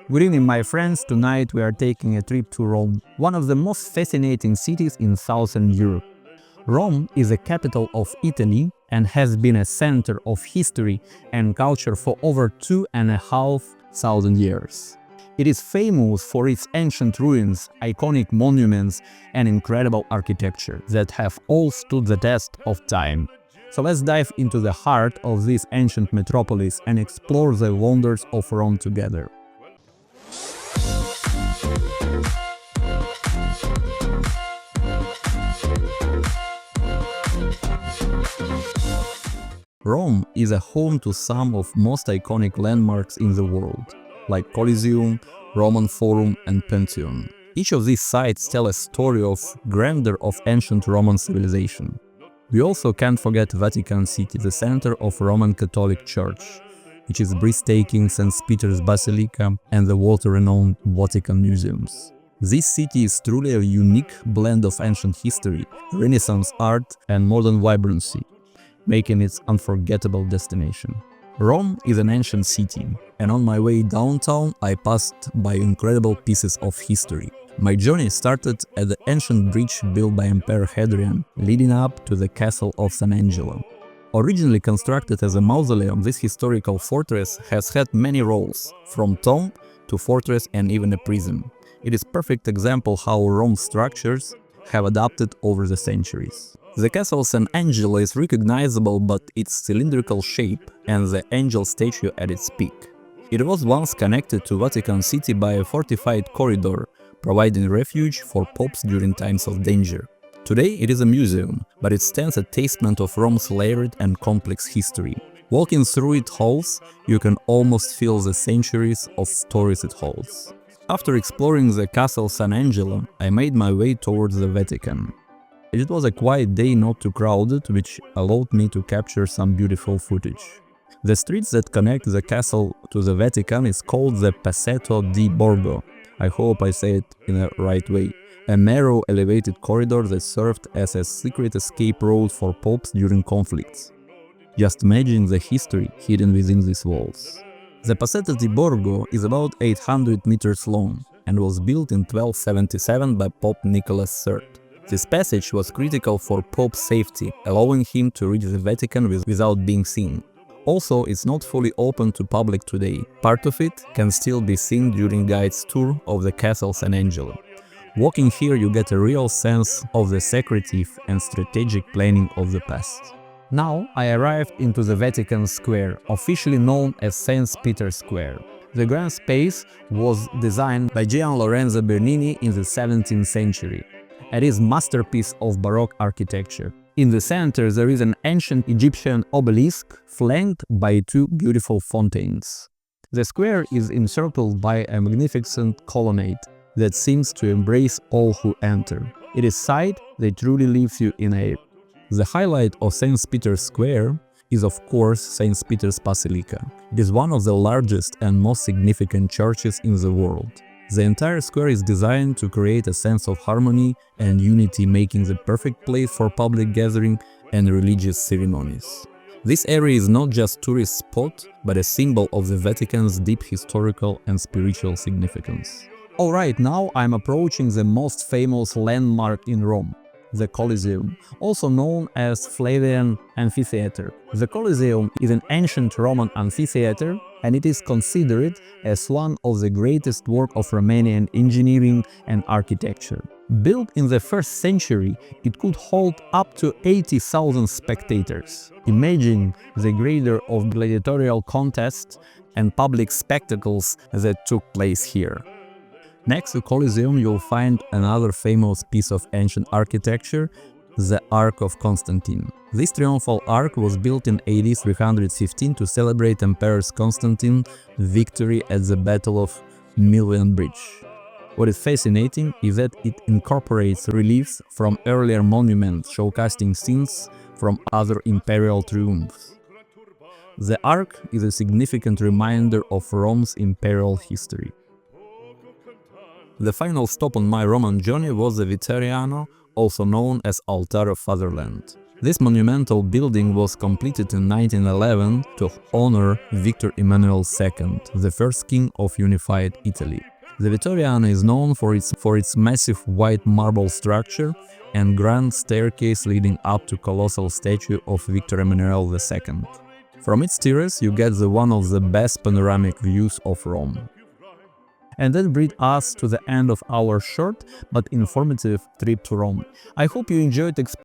Good evening, my friends. Tonight we are taking a trip to Rome, one of the most fascinating cities in Southern Europe. Rome is the capital of Italy and has been a center of history and culture for over 2,500 years. It is famous for its ancient ruins, iconic monuments, and incredible architecture that have all stood the test of time. So let's dive into the heart of this ancient metropolis and explore the wonders of Rome together. Rome is a home to some of most iconic landmarks in the world, like Colosseum, Roman Forum, and Pantheon. Each of these sites tell a story of grandeur of ancient Roman civilization. We also can't forget Vatican City, the center of Roman Catholic Church, which is breathtaking St. Peter's Basilica and the world-renowned Vatican museums. This city is truly a unique blend of ancient history, Renaissance art, and modern vibrancy, making it an unforgettable destination. Rome is an ancient city, and on my way downtown I passed by incredible pieces of history. My journey started at the ancient bridge built by Emperor Hadrian, leading up to the Castle of Sant'Angelo. Originally constructed as a mausoleum, this historical fortress has had many roles, from tomb to fortress and even a prison. It is a perfect example how Rome's structures have adapted over the centuries. The Castel Sant'Angelo is recognizable by its cylindrical shape and the angel statue at its peak. It was once connected to Vatican City by a fortified corridor, providing refuge for popes during times of danger. Today it is a museum, but it stands a testament of Rome's layered and complex history. Walking through its halls, you can almost feel the centuries of stories it holds. After exploring the Castel Sant'Angelo, I made my way towards the Vatican. It was a quiet day, not too crowded, which allowed me to capture some beautiful footage. The streets that connect the castle to the Vatican is called the Passetto di Borgo. I hope I say it in the right way. A narrow elevated corridor that served as a secret escape route for popes during conflicts. Just imagine the history hidden within these walls. The Passetto di Borgo is about 800 meters long and was built in 1277 by Pope Nicholas III. This passage was critical for Pope's safety, allowing him to reach the Vatican without being seen. Also, it's not fully open to public today. Part of it can still be seen during guides' tour of the Castel Sant'Angelo. Walking here, you get a real sense of the secretive and strategic planning of the past. Now I arrived into the Vatican Square, officially known as St. Peter's Square. The grand space was designed by Gian Lorenzo Bernini in the 17th century. It is a masterpiece of Baroque architecture. In the center there is an ancient Egyptian obelisk flanked by two beautiful fountains. The square is encircled by a magnificent colonnade that seems to embrace all who enter. It is sight that truly leaves you in awe. The highlight of St. Peter's Square is of course St. Peter's Basilica. It is one of the largest and most significant churches in the world. The entire square is designed to create a sense of harmony and unity, making the perfect place for public gathering and religious ceremonies. This area is not just a tourist spot, but a symbol of the Vatican's deep historical and spiritual significance. Alright, now I'm approaching the most famous landmark in Rome, the Colosseum, also known as Flavian Amphitheater. The Colosseum is an ancient Roman amphitheater, and it is considered as one of the greatest works of Romanian engineering and architecture. Built in the 1st century, it could hold up to 80,000 spectators. Imagine the grandeur of gladiatorial contests and public spectacles that took place here. Next to Colosseum you'll find another famous piece of ancient architecture, the Arch of Constantine. This triumphal arch was built in AD 315 to celebrate Emperor Constantine's victory at the Battle of Milvian Bridge. What is fascinating is that it incorporates reliefs from earlier monuments showcasing scenes from other imperial triumphs. The arch is a significant reminder of Rome's imperial history. The final stop on my Roman journey was the Vittoriano, also known as Altar of Fatherland. This monumental building was completed in 1911 to honor Victor Emmanuel II, the first king of unified Italy. The Vittoriano is known for its massive white marble structure and grand staircase leading up to colossal statue of Victor Emmanuel II. From its terrace you get one of the best panoramic views of Rome. And that brings us to the end of our short but informative trip to Rome. I hope you enjoyed exploring